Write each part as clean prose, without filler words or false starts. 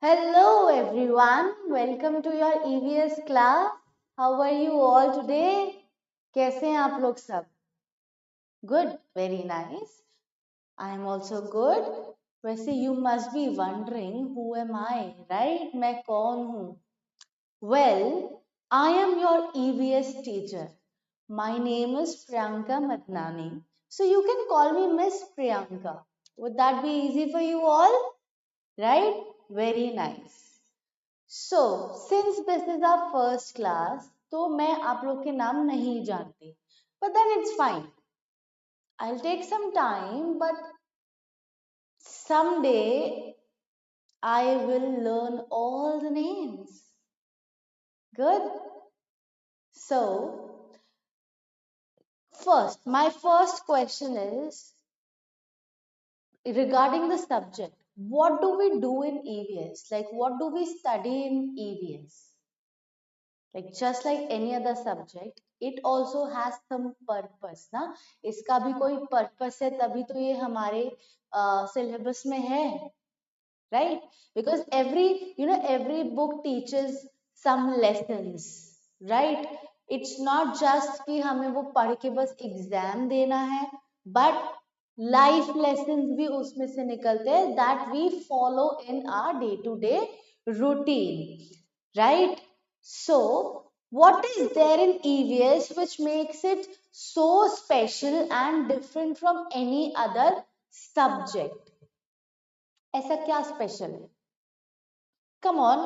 Hello everyone, welcome to your EVS class. How are you all today? कैसे हैं आप लोग सब? Good, very nice. I am also good. वैसे you must be wondering who am I, right? मैं कौन हूँ? Well, I am your EVS teacher. My name is Priyanka Madnani. So you can call me Miss Priyanka. Would that be easy for you all? Right? Very nice. So, since this is our first class, तो मैं आप लोग के नाम नहीं जानती. But then it's fine. I'll take some time, but someday I will learn all the names. Good? So, my first question is regarding the subject. What do we do in EVS? Like, what do we study in EVS? Like just like any other subject, it also has some purpose ना. इसका भी कोई purpose है तभी तो ये हमारे syllabus में है, right? Because every book teaches some lessons, right? It's not just कि हमें वो पढ़ के बस एग्जाम देना है, but लाइफ lessons भी उसमें से निकलते हैं that we follow in our day to day routine, right? So what is there in EVS which makes it so special and different from any other subject? ऐसा क्या special है? Come on,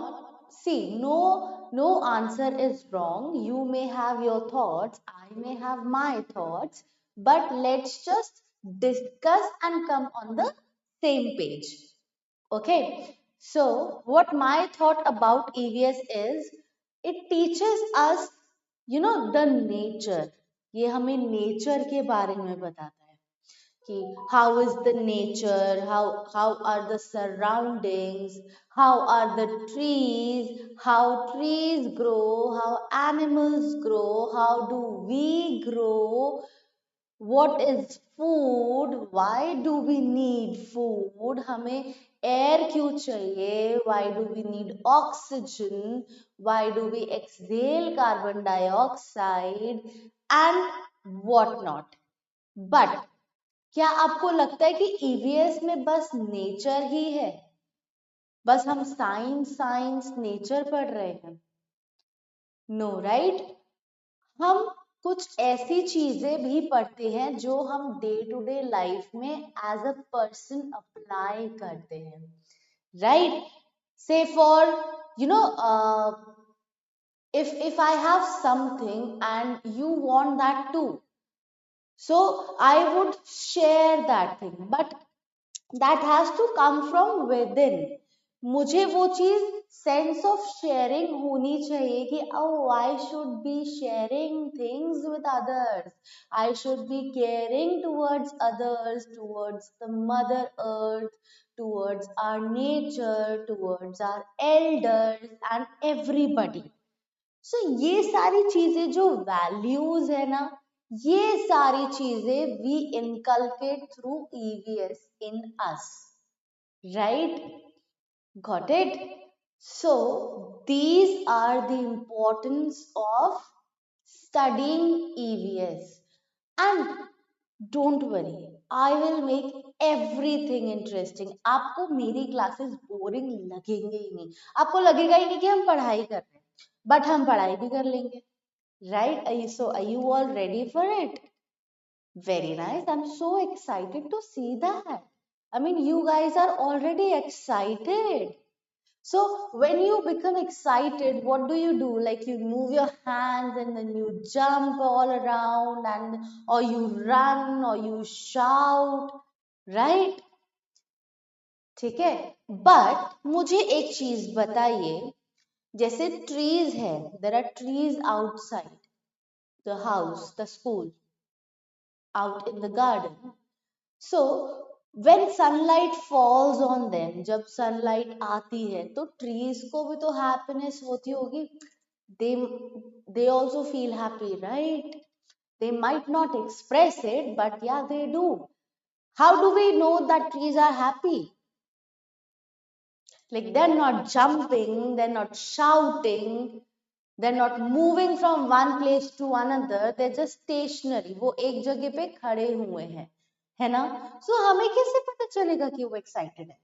see, no answer is wrong. You may have your thoughts, I may have my thoughts, but let's just discuss and come on the same page. Okay, so what my thought about EVS is, it teaches us, the nature. ये हमें nature के बारे में बताता है कि how is the nature, how are the surroundings, how are the trees, how trees grow, how animals grow, how do we grow, what is food, why do we need food, हमें air क्यों चाहिए, why do we need oxygen, why do we exhale carbon dioxide and what not. But क्या आपको लगता है कि EVS में बस नेचर ही है, बस हम साइंस साइंस नेचर पढ़ रहे हैं? No, right? हम कुछ ऐसी चीजें भी पढ़ते हैं जो हम डे टू डे लाइफ में एज अ पर्सन अप्लाई करते हैं, right? Say for if I have something and you want that too, so I would share that thing, but that has to come from within. मुझे वो चीज sense of sharing होनी चाहिए कि I should be sharing things with others, I should be caring towards others, towards the mother earth, towards our nature, towards our elders and everybody. So ये सारी चीजें जो वैल्यूज है ना, ये सारी चीजें we inculcate through EVS in us, right? Got it? So these are the importance of studying EVS. And don't worry, I will make everything interesting. आपको मेरी क्लासेस बोरिंग लगेंगे ही नहीं, आपको लगेगा ही नहीं कि हम पढ़ाई कर रहे हैं, बट हम पढ़ाई भी कर लेंगे, right? So are you all ready for it? Very nice. I'm so excited to see that. I mean, you guys are already excited. So, when you become excited, what do? Like you move your hands and then you jump all around, and or you run or you shout, right? ठीक है. But मुझे एक चीज बताइए, जैसे trees है, there are trees outside the house, the school, out in the garden. So when sunlight falls on them, जब sunlight आती है तो trees को भी तो happiness होती होगी. they they also feel happy, right? They might not express it, but yeah, they do. How do we know that trees are happy? Like they're not jumping, they're not shouting, they're not moving from one place to another, they're just stationary. वो एक जगह पे खड़े हुए हैं, है ना? So हमें कैसे पता चलेगा कि वो excited है?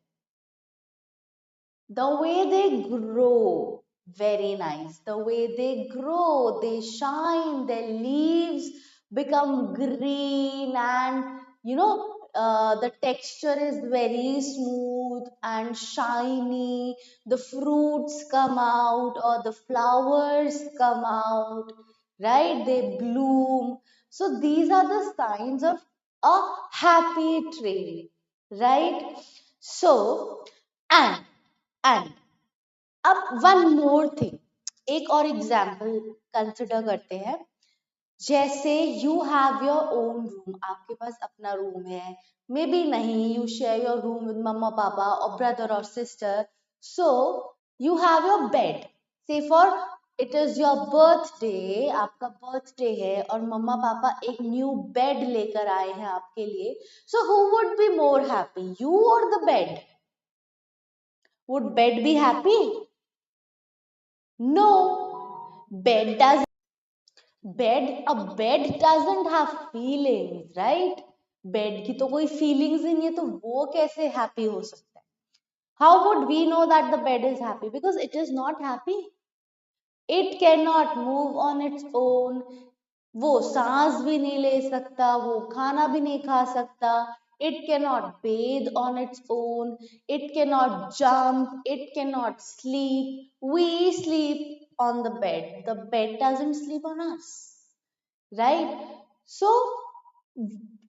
The way they grow, very nice. The way they grow, they shine, their leaves become green, and the texture is very smooth and shiny. The fruits come out or the flowers come out, right? They bloom. So these are the signs of a happy tree, right? So, and and अब one more thing, एक और example consider करते हैं. जैसे you have your own room, आपके पास अपना room है, मे बी नहीं, you share your room with मम्मा पापा और ब्रदर और sister. So you have your bed, say for it is your birthday, आपका बर्थडे है और मम्मा पापा एक न्यू बेड लेकर आए हैं आपके लिए. So who would be more happy, you और the bed? Would bed be happy? No, bed doesn't have feelings, right? Bed की तो कोई feelings ही नहीं है, तो वो कैसे happy हो सकता है? How would we know that the bed is happy? Because it is not happy. It cannot move on its own. वो सांस भी नहीं ले सकता, वो खाना भी नहीं खा सकता. It cannot bathe on its own. It cannot jump. It cannot sleep. We sleep on the bed. The bed doesn't sleep on us. Right? So,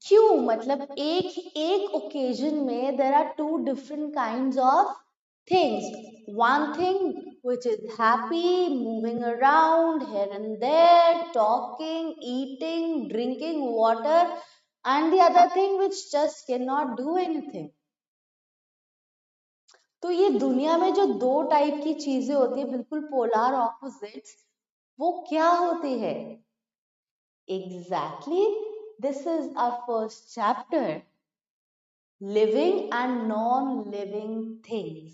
क्यों? मतलब एक एक occasion में there are two different kinds of things. One thing which is happy, moving around here and there, talking, eating, drinking water, and the other thing which just cannot do anything. तो ये दुनिया में जो दो type की चीजें होती है, बिल्कुल पोलर ऑपोजिट्स, वो क्या होती है? Exactly, this is our first chapter, living and non-living things.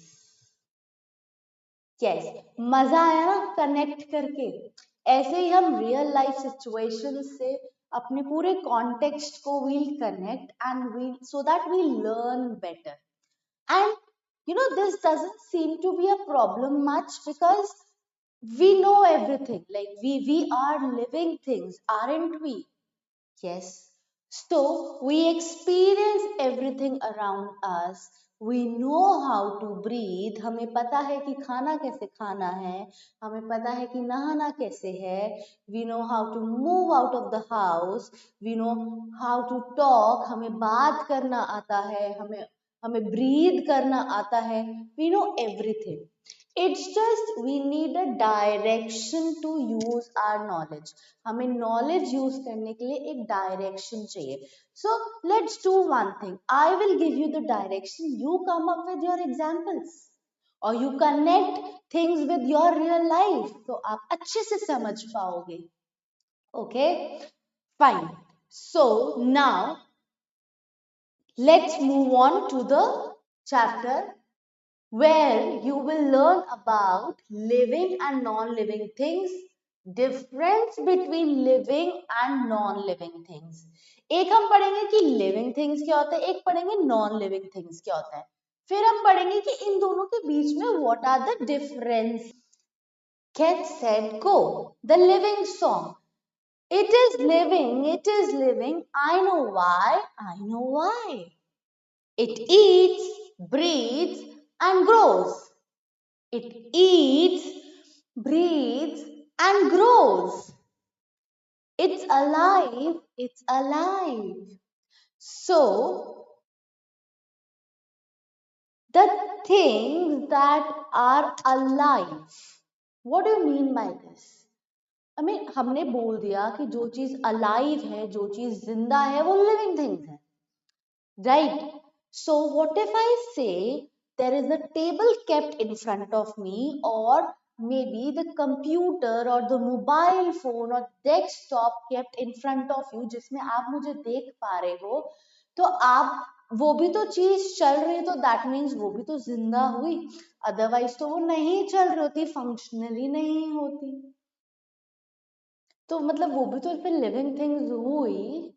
Yes, मजा आया ना कनेक्ट करके? ऐसे ही हम रियल लाइफ सिचुएशन से अपने पूरे कॉन्टेक्स्ट को we'll connect and we so that we learn better. And this doesn't seem to be a problem much because we know everything. Like we are living things, aren't we? Yes. So we experience everything around us. We know how to breathe. हमें पता है कि खाना कैसे खाना है. हमें पता है कि नहाना कैसे है. We know how to move out of the house. We know how to talk. हमें बात करना आता है. हमें breathe करना आता है. We know everything. It's just we need a direction to use our knowledge. हमें knowledge use करने के लिए एक direction चाहिए. So let's do one thing. I will give you the direction. You come up with your examples. और you connect things with your real life. तो आप अच्छे से समझ पाओगे. Okay? Fine. So now let's move on to the chapter where you will learn about living and non-living things, difference between living and non-living things. एक हम पढ़ेंगे कि living things क्या होता है, एक पढ़ेंगे non-living things क्या होता है. फिर हम पढ़ेंगे कि इन दोनों के बीच में what are the difference. Get set go. The living song. It is living, it is living. I know why, I know why. It eats, breathes, and grows. It eats, breathes, and grows. It's alive, it's alive. So, the things that are alive. What do you mean by this? I mean, हमने बोल दिया कि जो चीज alive है, जो चीज जिंदा है, वो living things है. Right? So, what if I say there is a table kept in front of me, or maybe the computer or the mobile phone or desktop kept in front of you जिसमें आप मुझे देख पा रहे हो, तो आप वो भी तो चीज चल रही है, तो दैट मीन्स वो भी तो जिंदा हुई, अदरवाइज तो वो नहीं चल रही होती, फंक्शनली नहीं होती। तो मतलब वो भी तो फिर लिविंग थिंग्स हुई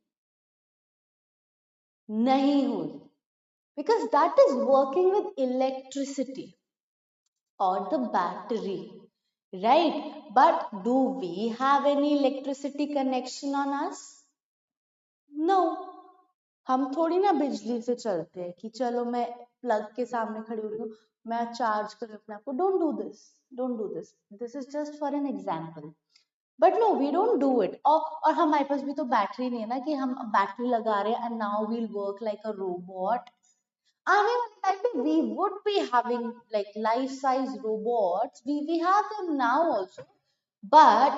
नहीं हुई, because that is working with electricity or the battery, right? But do we have any electricity connection on us? No. हम थोड़ी ना बिजली से चलते हैं कि चलो मैं प्लग के सामने खड़ी हो रही हूँ, मैं चार्ज कर अपने आप को। Don't do this, don't do this, this is just for an example. But no, we don't do it. और हमारे पास भी तो बैटरी नहीं है ना कि हम बैटरी लगा रहे हैं and now we'll work like a robot. आने वाले टाइम पे we would be having like life size robots, we have them now also, but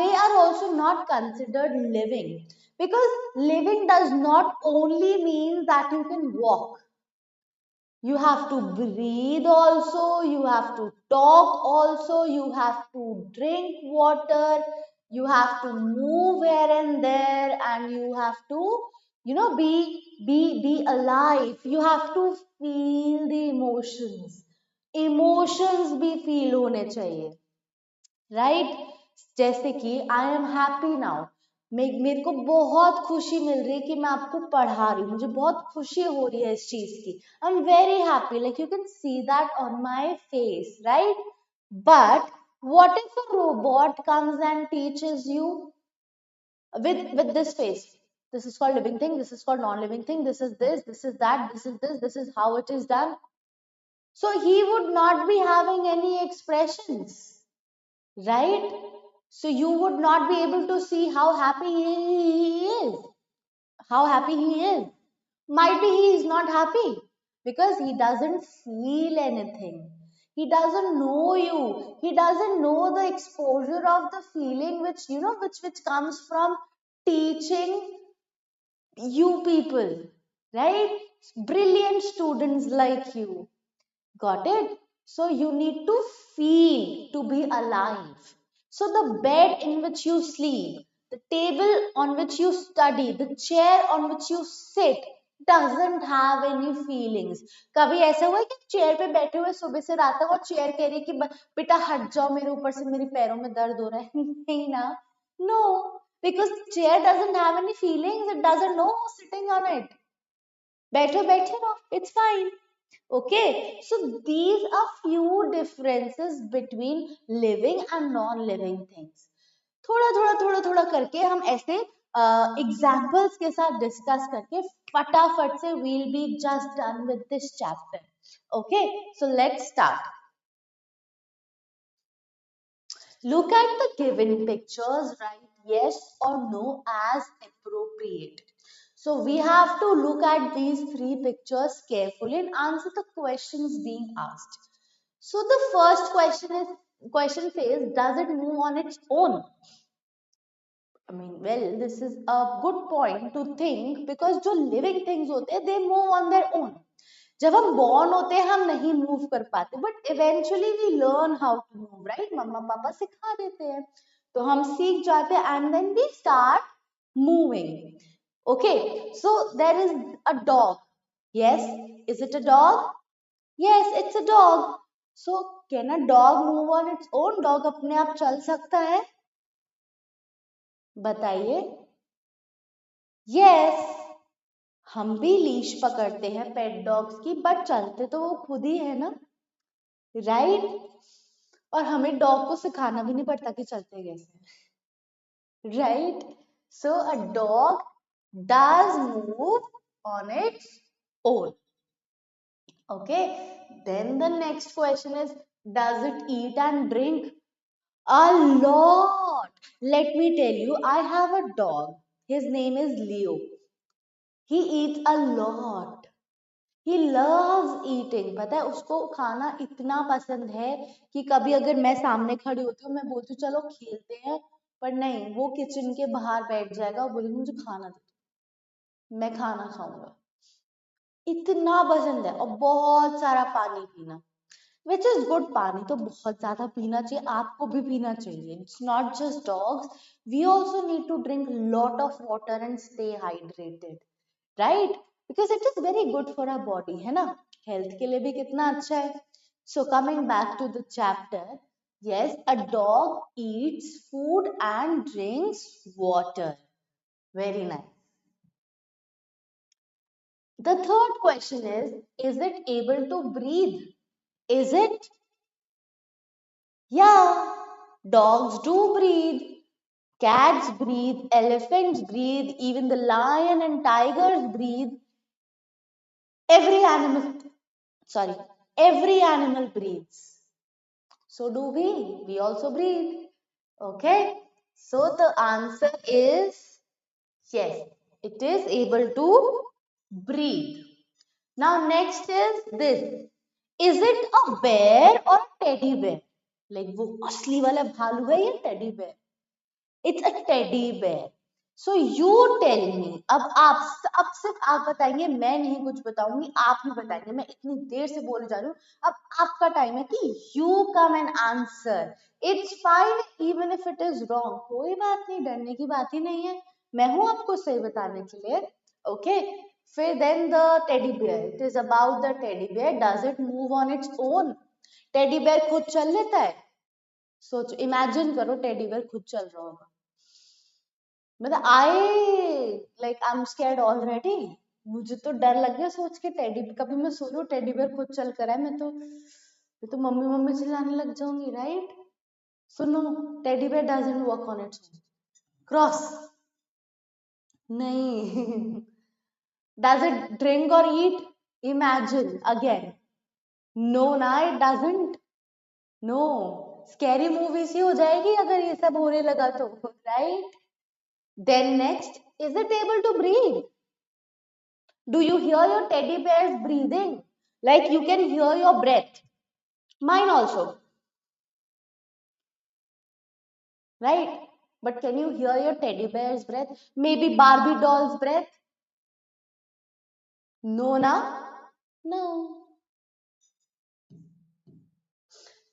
they are also not considered living, because living does not only mean that you can walk. You have to breathe also, you have to talk also, you have to drink water, you have to move here and there, and you have to, you know, be alive. You have to feel the emotions. Emotions भी feel होने चाहिए, right? जैसे कि I am happy now, मेरे को बहुत खुशी मिल रही है कि मैं आपको पढ़ा रही हूँ, मुझे बहुत खुशी हो रही है इस चीज की। I am very happy, like you can see that on my face, right? But what if a robot comes and teaches you with this face? This is called living thing, this is called non-living thing, this is this, this is that, this is this, this is how it is done. So he would not be having any expressions, right? So you would not be able to see how happy he is, how happy he is. Might be he is not happy because he doesn't feel anything. He doesn't know you. He doesn't know the exposure of the feeling which, you know, which comes from teaching you people, right? Brilliant students like you. Got it? So you need to feel to be alive. So the bed in which you sleep, the table on which you study, the chair on which you sit doesn't have any feelings. कभी ऐसा हुआ है कि chair पे बैठे हुए सुबह से रात तक और चेयर कह रही है कि बेटा हट जाओ मेरे ऊपर से, मेरे पैरों में दर्द हो रहा है? नहीं ना? No, because chair doesn't have any feelings. It doesn't know who's sitting on it. बैठो बैठे रहो, it's fine. Okay, so these are few differences between living and non-living things. थोड़ा थोड़ा थोड़ा थोड़ा करके हम ऐसे एग्जाम्पल्स के साथ डिस्कस करके फटाफट से we'll be just done with this chapter. Okay, so let's start. Look at the given pictures, write yes or no as appropriate. So we have to look at these three pictures carefully and answer the questions being asked. So the first question says, does it move on its own? I mean, well, this is a good point to think because जो living things होते हैं, they move on their own. जब हम born होते हैं हम नहीं move कर पाते, but eventually we learn how to move, right? मम्मा पापा सिखा देते हैं, तो हम सीख जाते हैं and then we start moving. Okay, so there is a dog. Yes, is it a dog? Yes, it's a dog. So can a dog move on its own? Dog अपने आप चल सकता है? बताइए. Yes, हम भी लीश पकड़ते हैं पेट डॉग्स की, बट चलते तो वो खुद ही है ना, राइट? और हमें डॉग को सिखाना भी नहीं पड़ता कि चलते कैसे, right? So a dog does move on its own. Okay, then the next question is, does it eat and drink? A lot. Let me tell you, I have a dog. His name is Leo. He eats a lot. He loves eating. पता है उसको खाना इतना पसंद है कि कभी अगर मैं सामने खड़ी होती हूँ, मैं बोलती हूँ चलो खेलते हैं, पर नहीं, वो किचन के बाहर बैठ जाएगा और बोलेगा मुझे खाना दे, मैं खाना खाऊंगा. इतना पसंद है. और बहुत सारा पानी पीना, विच इज गुड. पानी तो बहुत ज्यादा पीना चाहिए, आपको भी पीना चाहिए. It's not just dogs, we also need to drink lot of water and stay hydrated, right? Because it is very good for our body, है ना, हेल्थ के लिए भी कितना अच्छा है. So coming back to the chapter, yes, a dog eats food and drinks water. Very nice. The third question is it able to breathe? Is it? Yeah, dogs do breathe. Cats breathe, elephants breathe, even the lion and tigers breathe. Every animal, sorry, every animal breathes. So do we. We also breathe. Okay. So the answer is yes, it is able to breathe. Now next is this. Is it a bear or a teddy bear? Like वो असली वाला भालू है या teddy bear? It's a teddy bear. So you tell me. अब सिर्फ आप बताएंगे, मैं नहीं कुछ बताऊंगी, आप ही बताएंगे. मैं इतनी देर से बोले जा रही हूँ. अब आपका टाइम है कि you come and answer. It's fine even if it is wrong. कोई बात नहीं, डरने की बात ही नहीं है. मैं हूँ आपको सही बताने के लिए. Okay. फिर then the teddy bear. It is about the teddy bear. Does it move on its own? Teddy bear खुद चल लेता है. सोचो, इमेजिन करो टेडी बेयर खुद चल रहा होगा. मतलब आई एम स्कैर्ड ऑलरेडी. मुझे तो डर लग गया सोच के. टेडी, कभी मैं सो रही हूँ टेडी बेयर खुद चल कर है, मैं तो मम्मी मम्मी चिल्लाने लग जाऊंगी, right? So no, teddy bear doesn't work on its own. Cross. नहीं. डज इट ड्रिंक और ईट? Imagine again. नो ना, it doesn't. No. Scary movies ही हो जाएगी अगर ये सब होने लगा तो, right? Then next, is it able to breathe? Do you hear your teddy bears breathing? Like you can hear your breath. Mine also. Right? But can you hear your teddy bear's breath? Maybe Barbie doll's breath? No, na? No.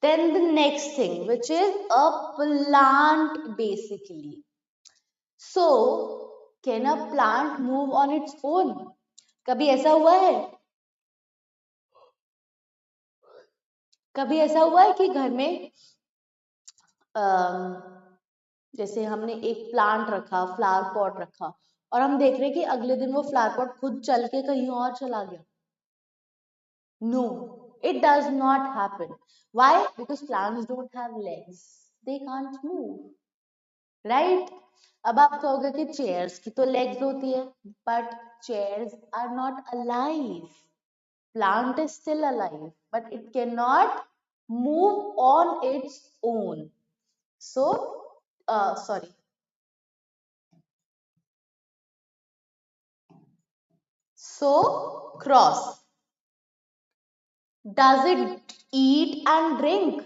Then the next thing, which is a plant basically. So, can a plant move on its own? कभी ऐसा हुआ है? कभी ऐसा हुआ है कि घर में जैसे हमने एक प्लांट रखा, फ्लावर पॉट रखा, और हम देख रहे कि अगले दिन वो फ्लावर पॉट खुद चल के कहीं और चला गया? No, it does not happen. Why? Because plants don't have legs, they can't move, right? अब आप कहोगे कि चेयर्स की तो लेग्स होती है, but chairs are not alive. Plant is still alive, but it cannot move on its own. So, sorry. So, cross. Does it eat and drink?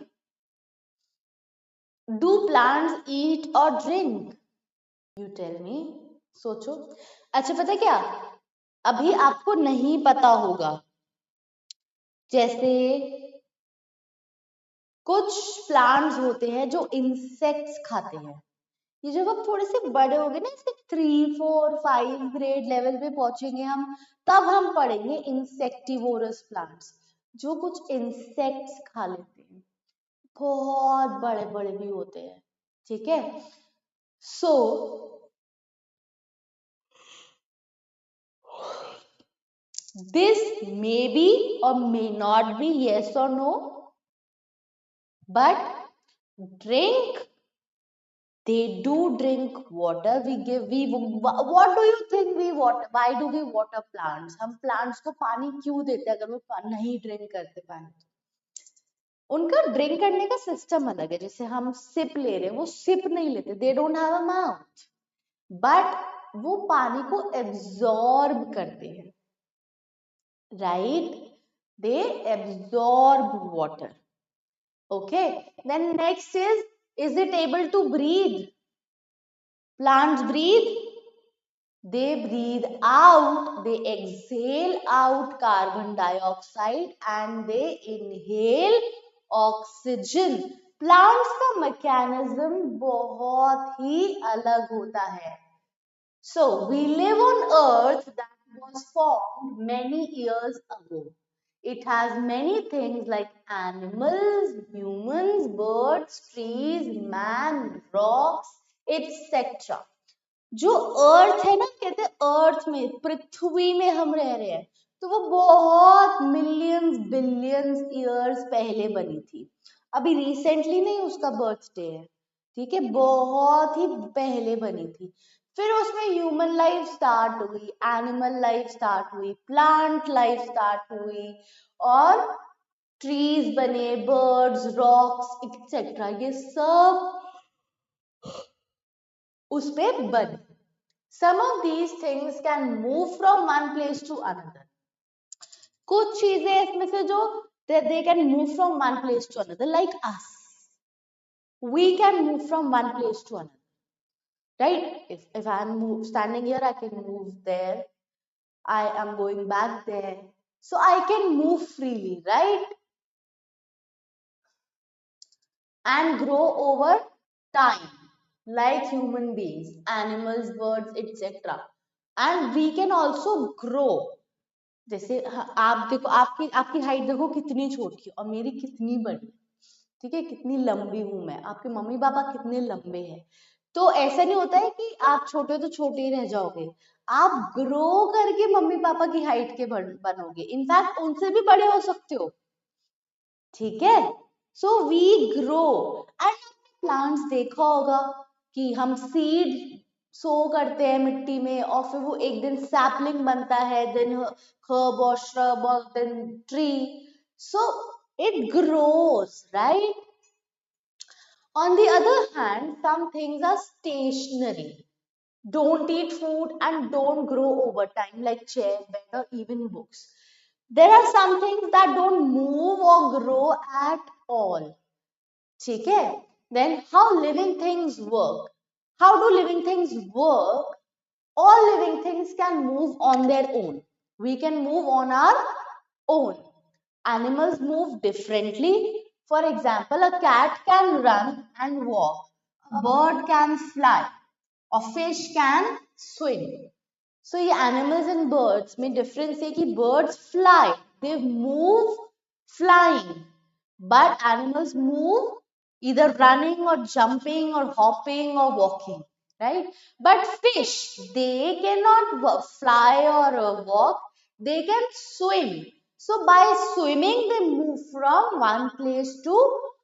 Do plants eat or drink? You tell me. सोचो. अच्छा, पता है क्या, अभी आपको नहीं पता होगा. जैसे कुछ प्लांट्स होते हैं जो इंसेक्ट्स खाते हैं. ये जब आप थोड़े से बड़े हो गए ना, इसके 3, 4, 5 ग्रेड लेवल पे पहुंचेंगे हम, तब हम पढ़ेंगे इंसेक्टिवोरस प्लांट्स, जो कुछ इंसेक्ट्स खा लेते हैं. बहुत बड़े बड़े भी होते हैं, ठीक है? सो this may be or may not be yes or no, but drink. They do drink water. What do you think we water? Why do we water plants? हम plants को पानी क्यों देते हैं अगर वो नहीं drink करते पानी? उनका ड्रिंक करने का सिस्टम अलग है. जैसे हम सिप ले रहे हैं, वो सिप नहीं लेते. They don't have a mouth, but वो पानी को एब्जॉर्ब करते हैं, right? They absorb water. Okay. Then next is it able to breathe? Plants breathe. They breathe out, they exhale out carbon dioxide and they inhale oxygen. Plants का mechanism बहुत ही अलग होता है. So we live on earth, that was formed many years ago. It has many things like animals, humans, birds, trees, man, rocks, etc. जो अर्थ है ना, कहते हैं अर्थ में, पृथ्वी में हम रह रहे हैं, तो वो बहुत मिलियंस बिलियंस ईयर्स पहले बनी थी. अभी रिसेंटली नहीं उसका बर्थडे है, ठीक है, बहुत ही पहले बनी थी. फिर उसमें ह्यूमन लाइफ स्टार्ट हुई, एनिमल लाइफ स्टार्ट हुई, प्लांट लाइफ स्टार्ट हुई, और ट्रीज बने, बर्ड्स, रॉक्स एक्सेट्रा, ये सब उस पे बने. Some of these things can move from one place to another. कुछ चीजें इसमें से जो they can move from one place to another, like us. We can move from one place to another, right? If I am standing here, I can move there. I am going back there, so I can move freely, right? And grow over time, like human beings, animals, birds, etc. And we can also grow. जैसे आप देखो, आपकी आपकी height देखो कितनी छोटी है और मेरी कितनी बड़ी, ठीक है, कितनी लंबी हूं मैं, आपके मम्मी पापा कितने लंबे हैं. तो ऐसा नहीं होता है कि आप छोटे हो तो छोटे ही रह जाओगे, आप ग्रो करके मम्मी पापा की हाइट के बनोगे, इनफैक्ट उनसे भी बड़े हो सकते हो, ठीक है. So we grow. And plants देखा होगा कि हम सीड सो करते हैं मिट्टी में और फिर वो एक दिन सैपलिंग बनता है, then herb or shrub or then tree, so it grows, right? On the other hand, some things are stationary, don't eat food and don't grow over time, like chair, bed, or even books. There are some things that don't move or grow at all, ठीक है. Then how living things work? How do living things work? All living things can move on their own. We can move on our own. Animals move differently. For example, a cat can run and walk, a bird can fly, a fish can swim. So ये animals and birds में difference है कि birds fly, they move flying, but animals move either running or jumping or hopping or walking, right? But fish, they cannot fly or walk, they can swim. So by swimming, they move from one place to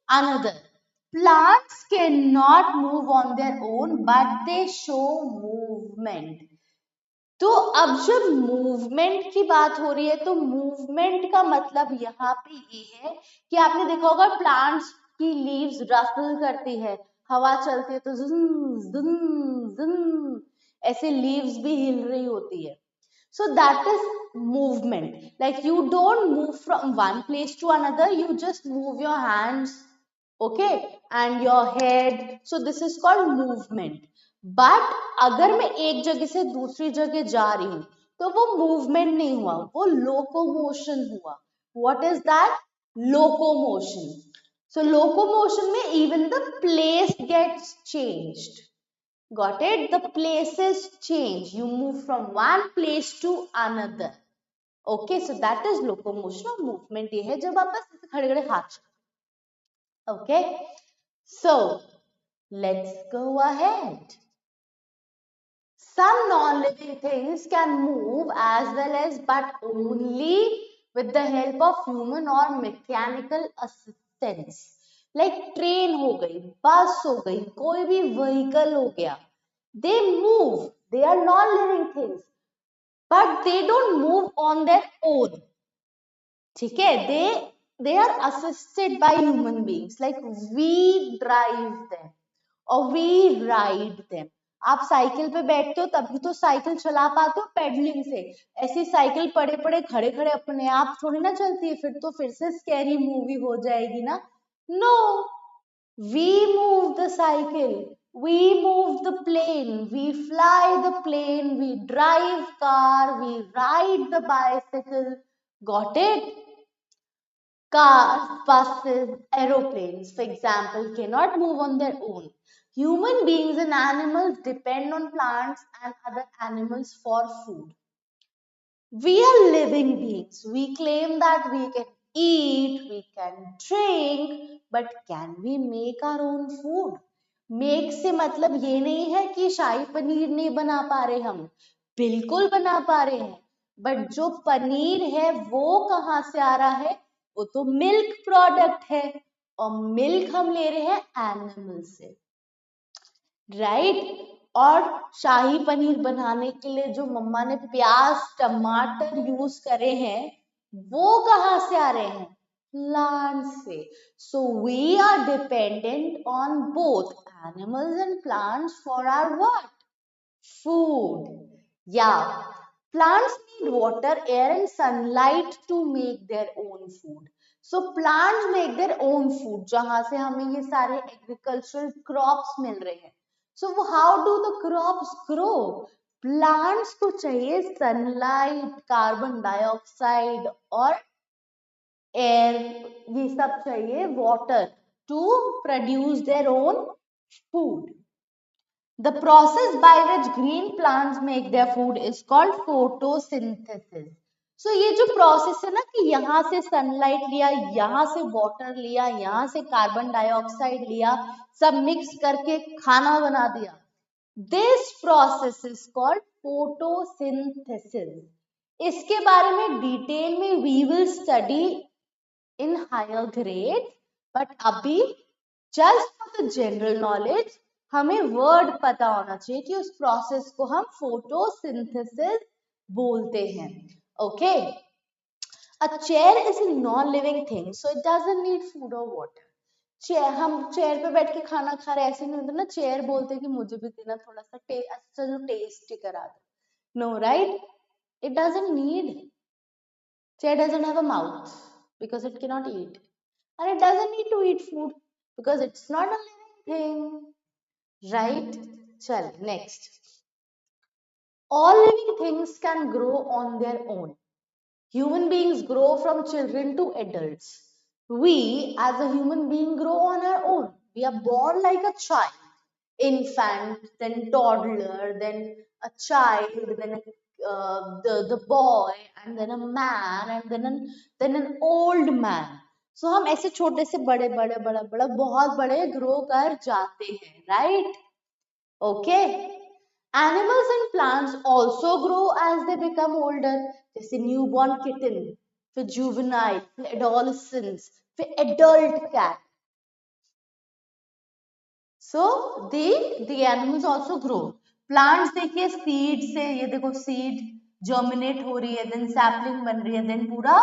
another. Plants cannot move on their own, but they show movement. तो अब जब movement की बात हो रही है, तो movement का मतलब यहाँ पे ये है कि आपने देखा होगा प्लांट्स की लीव्स रफल करती है, हवा चलती है तो जुन जुन जुन ऐसे लीव्स भी हिल रही होती है. So that is movement. Like you don't move from one place to another, you just move your hands, okay, and your head. So this is called movement. But अगर मैं एक जगह से दूसरी जगह जा रही हूँ तो वो मूवमेंट नहीं हुआ, वो लोकोमोशन हुआ. What is that? Locomotion. So locomotion में even the place gets changed. Got it? The places change. You move from one place to another. Okay, so that is locomotion or movement. ये है जब आप बस ऐसे खड़े खड़े हाथ चलाते. Okay, so let's go ahead. Some non-living things can move as well as, but only with the help of human or mechanical assistance. Like train हो गई, bus हो गई, कोई भी vehicle हो गया, they move, they are non-living things, but they don't move on their own, ठीक है. they are assisted by human beings, like we drive them or we ride them. आप साइकिल पे बैठते हो तभी तो साइकिल चला पाते हो पेडलिंग से, ऐसी साइकिल पड़े पड़े खड़े खड़े अपने आप थोड़ी ना चलती है, फिर तो फिर से स्कैरी मूवी हो जाएगी ना. No, we move the cycle, we move the plane, we fly the plane, we drive car, we ride the bicycle. Got it? Cars, buses, aeroplanes, for example, cannot move on their own. Human beings and animals depend on plants and other animals for food. We are living beings. We claim that we can eat, we can drink, but can we make our own food? Make से मतलब ये नहीं है कि शाही पनीर नहीं बना पा रहे हम, बिल्कुल बना पा रहे हैं, बट जो पनीर है वो कहाँ से आ रहा है? वो तो मिल्क प्रोडक्ट है, और मिल्क हम ले रहे हैं एनिमल से, राइट। और शाही पनीर बनाने के लिए जो मम्मा ने प्याज टमाटर यूज करे हैं वो कहाँ से आ रहे हैं? प्लांट से। So we are dependent on both animals and plants for our what? Food. Yeah. Plants need water, air and sunlight to make their own food. So plants make their own food. जहाँ से हमें ये सारे agricultural crops मिल रहे हैं. So how do the crops grow? Plants को चाहिए sunlight, carbon dioxide और air, ये सब चाहिए water to produce their own food. The process by which green plants make their food is called photosynthesis. So ये जो process है ना कि यहाँ से sunlight लिया, यहाँ से water लिया, यहाँ से carbon dioxide लिया, सब mix करके खाना बना दिया. This process is called photosynthesis. इसके बारे में detail में we will study in higher grades, but अभी just for the general knowledge हमें वर्ड पता होना चाहिए कि उस प्रोसेस को हम फोटोसिंथेसिस बोलते हैं. Okay, a chair is a non-living thing, so it doesn't need food or water. Chair, हम चेयर पे बैठ के खाना खा रहे ऐसे नहीं होता ना, चेयर बोलते कि मुझे भी देना थोड़ा सा अच्छा जो टेस्टी करा दो. No, right, it doesn't need. Chair doesn't have a mouth because it cannot eat, and it doesn't need to eat food because it's not a living thing. Right? Chal, next. All living things can grow on their own. Human beings grow from children to adults. We, as a human being, grow on our own. We are born like a child, infant, then toddler, then a child, then the boy, and then a man, and then an old man. So हम ऐसे छोटे से बड़े बड़े बड़ा बड़ा बहुत बड़े ग्रो कर जाते हैं, right? Okay. Animals and plants also grow as they become older. जैसे newborn kitten, फिर juvenile, फिर adolescence, फिर adult cat. So the animals also grow. Plants देखिए seed से, ये देखो seed germinate हो रही है, then sapling बन रही है, then पूरा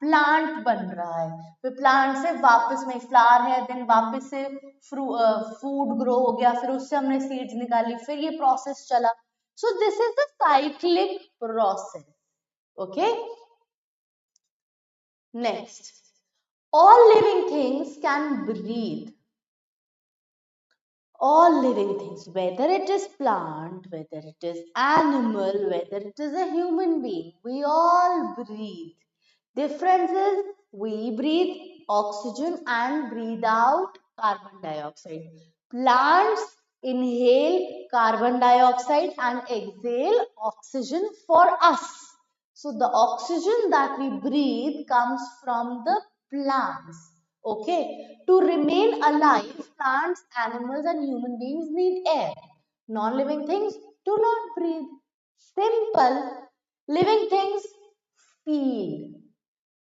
प्लांट बन रहा है, फिर प्लांट से वापस में फ्लावर है, देन वापस से फूड ग्रो हो गया, फिर उससे हमने सीड्स निकाली, फिर ये प्रोसेस चला. So this is the cyclic process. Okay, next. All living things can breathe. All living things, whether it is plant, whether it is animal, whether it is a human being, we all breathe. Difference is we breathe oxygen and breathe out carbon dioxide. Plants inhale carbon dioxide and exhale oxygen for us. So the oxygen that we breathe comes from the plants. Okay, to remain alive, plants, animals, and human beings need air. Non-living things do not breathe. Simple. Living things feel.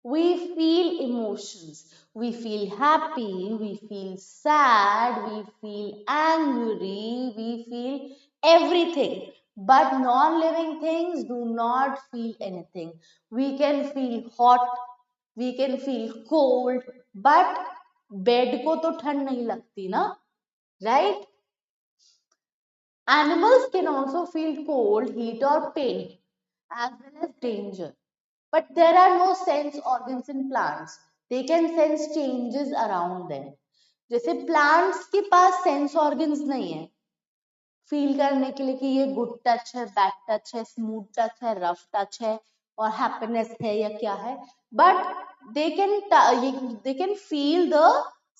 We feel emotions. We feel happy, we feel sad, we feel angry, we feel everything. But non-living things do not feel anything. We can feel hot, we can feel cold, but bed को तो ठंड नहीं लगती ना, right? Animals can also feel cold, heat or pain as well as danger. But there are no sense organs in plants. They can sense changes around them. जैसे plants के पास sense organs नहीं है फील करने के लिए कि ये good touch है, बैड टच है, स्मूथ टच है, रफ टच है और हैप्पीनेस है या क्या है, but they can feel the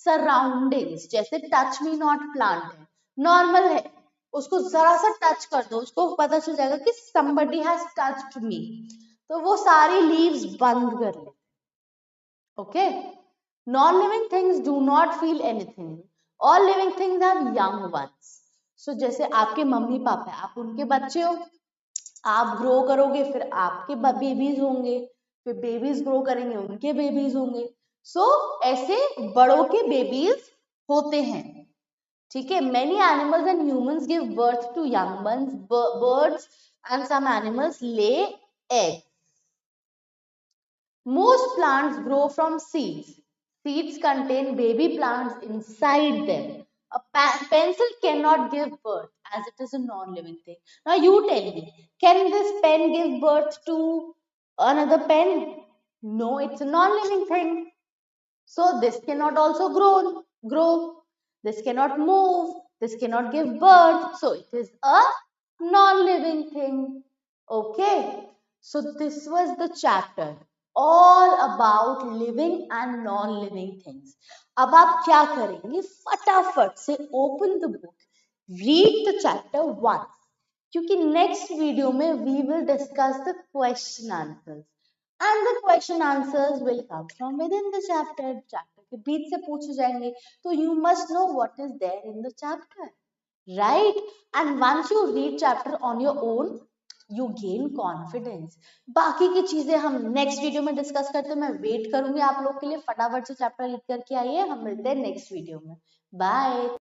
surroundings. जैसे टच मी नॉट प्लांट है, नॉर्मल है, उसको जरा सा टच कर दो, उसको पता चल जाएगा कि somebody has touched me. तो वो सारी लीव्स बंद कर लेते। Okay, non living things do not feel anything, all living things have young ones. So जैसे आपके मम्मी पापा है, आप उनके बच्चे हो, आप ग्रो करोगे, फिर आपके बेबीज होंगे, फिर बेबीज ग्रो करेंगे, उनके बेबीज होंगे। सो ऐसे बड़ों के बेबीज होते हैं। ठीक है, many animals and humans give birth to young ones, birds and some animals lay egg. Most plants grow from seeds. Seeds contain baby plants inside them. A pencil cannot give birth as it is a non-living thing. Now you tell me, can this pen give birth to another pen? No, it's a non-living thing. So this cannot also grow. This cannot move. This cannot give birth. So it is a non-living thing. Okay. So this was the chapter all about living and non-living things. अब आप क्या करेंगे, फटाफट से open the book, read the chapter once, क्योंकि next video में we will discuss the question answers and the question answers will come from within the chapter. Chapter के बीच से पूछे जाएंगे, तो you must know what is there in the chapter, right? And once you read chapter on your own, you gain confidence. बाकी की चीजें हम next video में डिस्कस करते हैं। मैं वेट करूंगी आप लोग के लिए, फटाफट से चैप्टर रीड करके आइए, हम मिलते हैं नेक्स्ट वीडियो में। बाय।